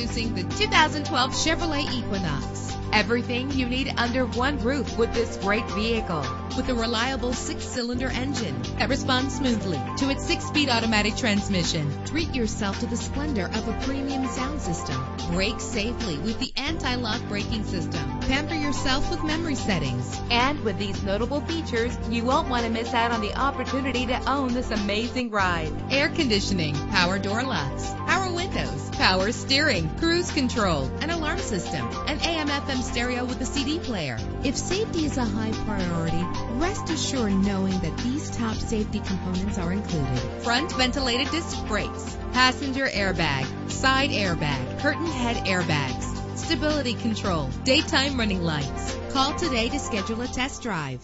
Introducing the 2012 Chevrolet Equinox. Everything you need under one roof with this great vehicle. With a reliable 6-cylinder engine that responds smoothly to its 6-speed automatic transmission. Treat yourself to the splendor of a premium sound system. Brake safely with the anti-lock braking system. Pamper yourself with memory settings. And with these notable features, you won't want to miss out on the opportunity to own this amazing ride. Air conditioning, power door locks, power windows, power steering, cruise control, an alarm system, an AM/FM stereo with a CD player. If safety is a high priority, rest assured knowing that these top safety components are included. Front ventilated disc brakes, passenger airbag, side airbag, curtain head airbags, stability control, daytime running lights. Call today to schedule a test drive.